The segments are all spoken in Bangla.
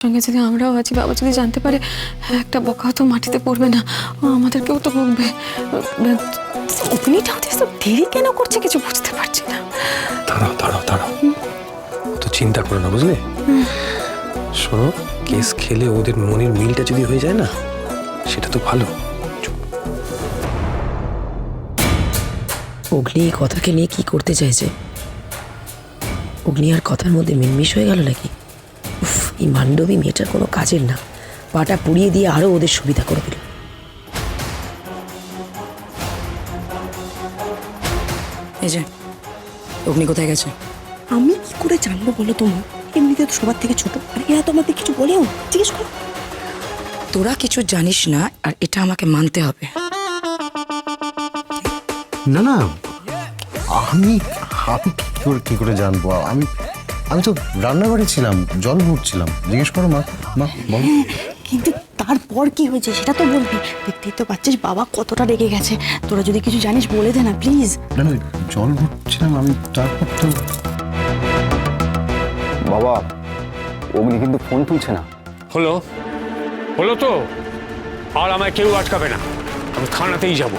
সঙ্গে যদি আমরাও আছি, বাবা যদি জানতে পারে একটা বকাও তো মাটিতে পড়বে না, ও আমাদেরকেও তো বকবে। অগ্নিটা এত দেরি কেন করছে কিছু বুঝতে পারছি না। দাঁড়াও দাঁড়াও দাঁড়াও, তো চিন্তা করো না, বুঝলে? শোনো, কেস খেলে ওদের মনের মিলটা যদি হয়ে যায় না, সেটা তো ভালো। অগ্নি এই কথাকে নিয়ে কি করতে চাইছে? অগ্নি আর কথার মধ্যে মিনমিশ হয়ে গেল নাকি? উফ, এই মান্ডবী মেয়েটার কোনো কাজের না, পাটা পুড়িয়ে দিয়ে আরো ওদের সুবিধা করে দিল। এই যে অগ্নি কোথায় গেছে? আমি কি করে জানবো বলো তুমি? এমনিতে তো সবার থেকে ছোট, আর এরা তো আমাদের কিছু বলেও না। জিজ্ঞেস করো। তোরা কিছু জানিস না, আর এটা আমাকে মানতে হবে। না না, আমি আমি কি করে জানবো? আমি তো রান্নাঘরে ছিলাম, জল ভরছিলাম। জিজ্ঞেস করো মা। মা বল। কিন্তু তারপর কি হয়েছে সেটা তো বলবি। দেখতেই তো পাচ্ছিস বাবা কতটা রেগে গেছে। তোরা যদি কিছু জানিস বলে দে না প্লিজ। না না, জল ভরছিলাম আমি, তারপর তো। বাবা, অগ্নি কিন্তু ফোন তুলছে না। হলো হলো তো, আর আমায় কেউ আটকাবে না, আমি থানাতেই যাব।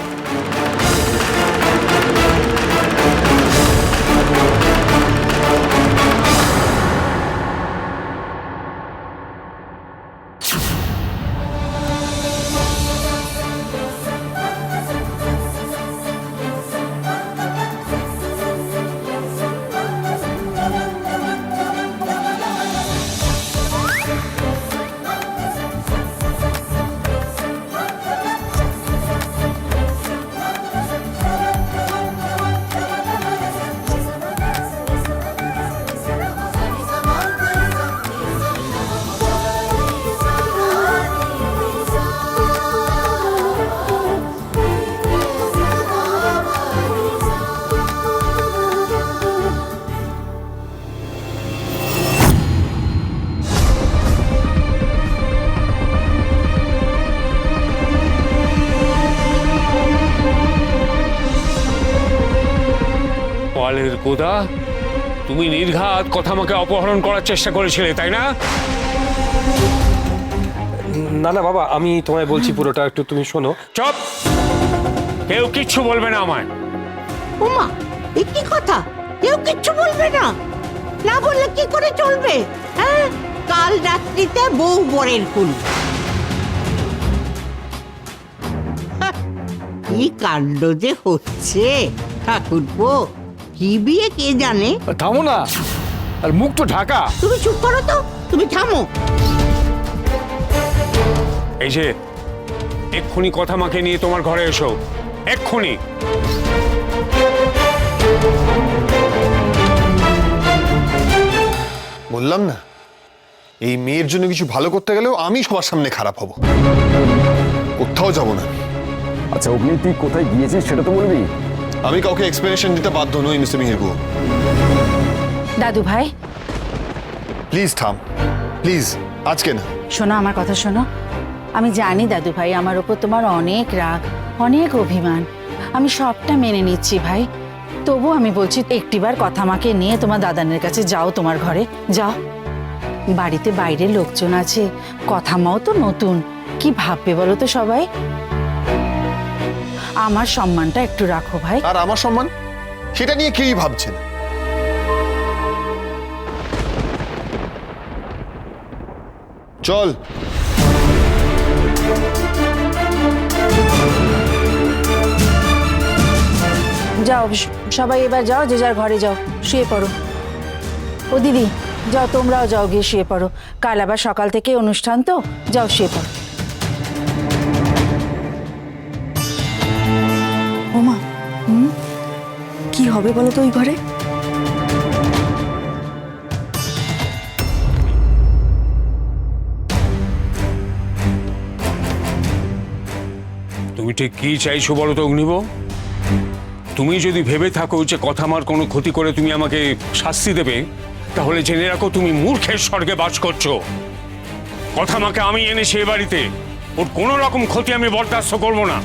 পালের গোদা, তুমি নির্ঘাত কথা আমাকে অপহরণ করার চেষ্টা করেছিলে, তাই না? না না বাবা, আমি তোমায় বলছি পুরোটা, একটু তুমি শোনো। চুপ, কেউ কিচ্ছু বলবে না আমায়। ওমা, এ কি কথা? কেউ কিচ্ছু বলবে না? না বললে কি করে চলবে? হ্যাঁ, কাল রাত্রিতে বউ বরের কুল। হাহ, কি কাণ্ড যে হচ্ছে ঠাকুরপো! কি বিয়ে কে জানে? থামো না, আর মুখ তো ঢাকা। তুমি চুপ করো তো, তুমি থামো। এই যে, এক্ষুনি কথা মাকে নিয়ে তোমার ঘরে এসো, এক্ষুনি। বললাম না, এই মেয়ের জন্য কিছু ভালো করতে গেলেও আমি সবার সামনে খারাপ হব। কোথাও যাব না। আচ্ছা অগ্নি, তুই কোথায় গিয়েছিস সেটা তো বলবি। আমি কাউকে এক্সপ্লেনেশন দিতে বাধ্য নই মিস্টার মিহিরগু। দাদু ভাই, প্লিজ থাম, প্লিজ। আজকে না। শোনো, আমার কথা শোনো। আমি জানি দাদু ভাই, আমার ওপর তোমার অনেক রাগ, অনেক অভিমান। আমি সবটা মেনে নিচ্ছি ভাই। তবু আমি বলছি, একটিবার কথা মাকে নিয়ে তোমার দাদানের কাছে যাও, তোমার ঘরে যাও। বাড়িতে বাইরের লোকজন আছে, কথা মাও তো নতুন, কি ভাববে বলো তো সবাই? আমার সম্মানটা একটু রাখো ভাই। আর আমার সম্মান, সেটা নিয়ে কেউই ভাবছেন। চল। যাও সবাই, এবার যাও, যে যার ঘরে যাও, শুয়ে পড়ো। ও দিদি, যাও তোমরাও যাও, গিয়ে শুয়ে পড়ো। কাল আবার সকাল থেকে অনুষ্ঠান, তো যাও শুয়ে পড়ো। ওমা, কি হবে বলো তো ওই ঘরে? তুমি ঠিক কি চাইছো বলো তো অগ্নিব? তুমি যদি ভেবে থাকো যে কথা আমার কোনো ক্ষতি করে তুমি আমাকে শাস্তি দেবে, তাহলে জেনে রাখো তুমি মূর্খের স্বর্গে বাস করছো। কথা আমাকে আমি এনেছি এ বাড়িতে, ওর কোনো রকম ক্ষতি আমি বরদাস্ত করবো না।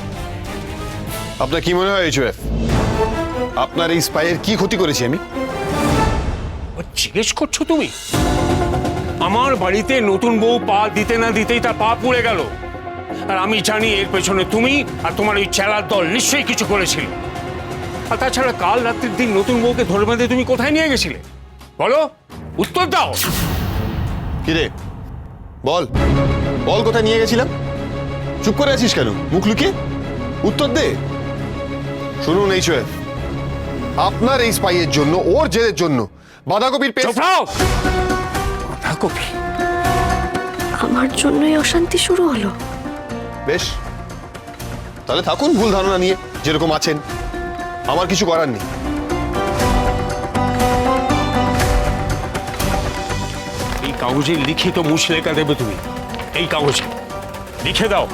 আপনার কি মনে হয় এইচএফ, আপনার এই স্পাইয়ের কি ক্ষতি করেছি আমি? জিজ্ঞেস করছো তুমি? আমার বাড়িতে নতুন বউ পা দিতে না দিতেই তার পা পুড়ে গেল। আর আমি জানি এর পেছনে তুমি আর তোমার ওই চেলার দল নিশ্চয়ই কিছু করেছিল। আর তাছাড়া কাল রাত্রির দিন নতুন বউকে ধরে বেঁধে তুমি কোথায় নিয়ে গেছিলে বলো, উত্তর দাও। কিরে বল বল, কোথায় নিয়ে গেছিলাম? চুপ করে আছিস কেন? মুখ লুকিয়ে উত্তর দে। শুনুন এই শোয়েব, আপনার এই স্পাইয়ের জন্য, ওর জেদের জন্য বাঁধাকপির বাঁধাকপি আমার জন্যই অশান্তি শুরু হলো। বেশ, তাহলে থাকুন ভুল ধারণা নিয়ে যেরকম আছেন, আমার কিছু করার নেই। এই কাগজে লিখিত মুচলেখা দেবে তুমি, এই কাগজে লিখে দাও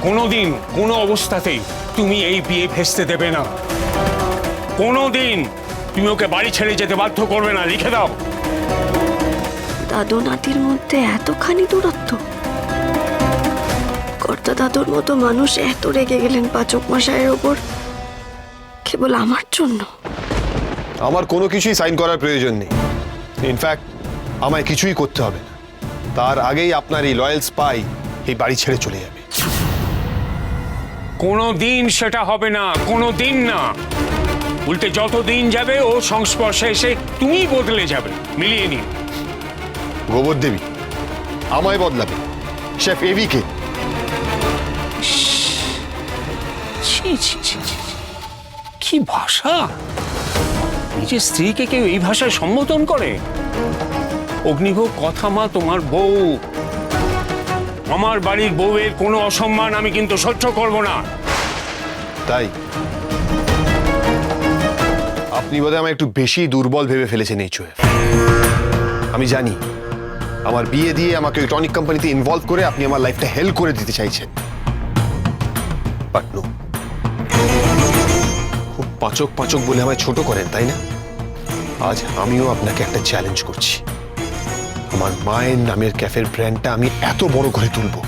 কোনোদিন কোনো অবস্থাতেই তুমি এই বিয়ে ভেস্তে দেবে না, কোনোদিন তুমি ওকে বাড়ি ছেড়ে যেতে বাধ্য করবে না, লিখে দাও। দাদু নাতির মধ্যে এতখানি দূরত্ব? কর্তা দাদুর মতো মানুষ এত রেগে গেলেন পাচক মশাইয়ের ওপর কেবল আমার জন্য? আমার কোনো কিছুই সাইন করার প্রয়োজন নেই। ইনফ্যাক্ট আমায় কিছুই করতে হবে না, তার আগেই আপনার এই লয়াল স্পাই এই বাড়ি ছেড়ে চলে যাবে। কোনো দিন সেটা হবে না, কোনো দিন না। উল্টে যত দিন যাবে ও সংস্পর্শে এসে তুমি বদলে যাবে, মিলিয়ে নিন। গোবর দেবী আমায় বদলাবে, শেফ এভিকে। কি ভাষা! নিজের স্ত্রীকে কেউ এই ভাষায় সম্বোধন করে? অগ্নিভোগ কথা মা তোমার বউ, আমার বাড়ির বউয়ের কোনো অসম্মান আমি কিন্তু সহ্য করব না। তাই আপনি বোধহয় আমায় একটু বেশি দুর্বল ভেবে ফেলেছেন এই চোয়ে। আমি জানি আমার বিয়ে দিয়ে আমাকে ওই টনিক কোম্পানিতে ইনভলভ করে আপনি আমার লাইফটা হেল করে দিতে চাইছেন, বাট নো। খুব পাচক পাচক বলে আমায় ছোট করেন তাই না? আজ আমিও আপনাকে একটা চ্যালেঞ্জ করছি। আমার মায়ের নামের ক্যাফের ব্র্যান্ডটা আমি এত বড় করে তুলবো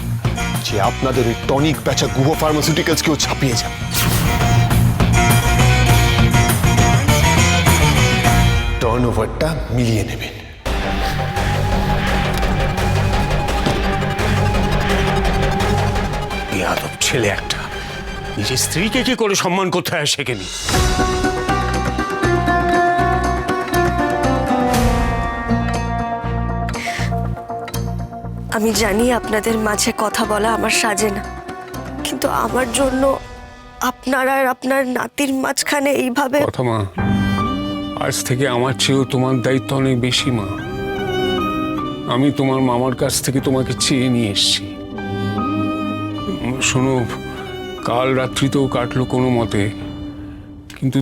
যে আপনাদের ওই টনিক বেচা গুহো ফার্মাসিউটিক্যালসকেও ছাপিয়ে যাবে। টার্নওভারটা মিলিয়ে নেবেন। বেয়াদব ছেলে একটা, নিজের স্ত্রীকে কি করে সম্মান করতে হয় শেখেনি। আমি জানি আপনাদের মাঝে কথা বলা আমার সাজে না, কিন্তু আমার জন্য আপনার আর আপনার নাতির মাঝখানে এইভাবে কথা মা, আজ থেকে আমার চেয়েও তোমার দায়িত্ব অনেক বেশি মা। আমি তোমার মামার কাছ থেকে তোমাকে চেয়ে নিয়ে এসেছি। শোনো, কাল রাত্রিতেও কাটলো কোনো মতে, কিন্তু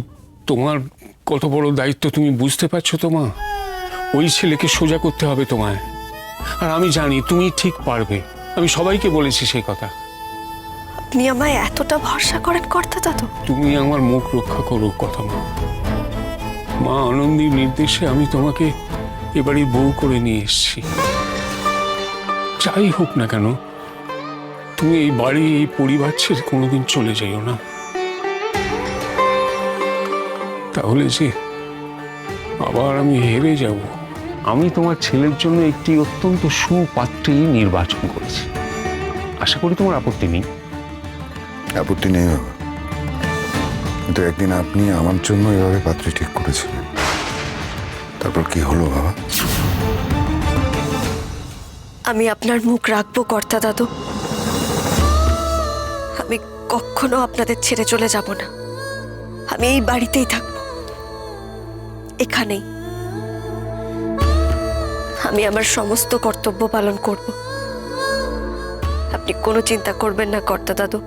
তোমার কত বড় দায়িত্ব তুমি বুঝতে পারছো তো মা? ওই ছেলেকে সোজা করতে হবে তোমায়, আর আমি জানি তুমি ঠিক পারবে। আমি সবাইকে বলেছি সেই কথা। আপনি আমায় এতটা ভরসা করেন কর্তা দাদু? তুমি আমার মুখ রক্ষা করো কথা মা। মা আনন্দীর নির্দেশে আমি তোমাকে এবারে বউ করে নিয়ে এসেছি। যাই হোক না কেন, তুমি এই বাড়ি, এই পরিবার ছেড়ে কোনোদিন চলে যাইও না, তাহলে যে আবার আমি হেরে যাব। আমি তোমার ছেলের জন্য একটি অত্যন্ত সুপাত্রী নির্বাচন করেছি, আশা করি তোমার আপত্তি নেই। আপত্তি নেই বাবা, কিন্তু একদিন আপনি আমার জন্য এভাবে পাত্রী ঠিক করেছিলেন, তারপর কি হলো বাবা? আমি আপনার মুখ রাখবো কর্তা দাদু। আমি কখনো আপনাদের ছেড়ে চলে যাব না। আমি এই বাড়িতেই থাকবো, এখানেই। আমি আমার সমস্ত কর্তব্য পালন করব। আপনি কোনো চিন্তা করবেন না কর্তা দাদু।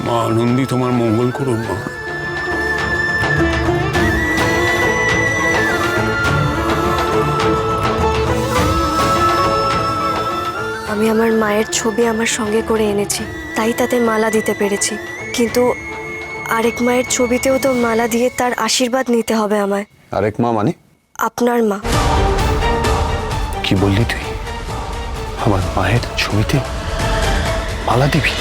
মা আনন্দী তোমার মঙ্গল করুন মা। আমি আমার মায়ের ছবি আমার সঙ্গে করে এনেছি, তাই তাতে মালা দিতে পেরেছি। কিন্তু আরেক মায়ের ছবিতেও তো মালা দিয়ে তার আশীর্বাদ নিতে হবে আমায়। আরেক মা মানে? আপনার মা। কি বললি তুই? আমার মায়ের ছবিতে মালা দিবি?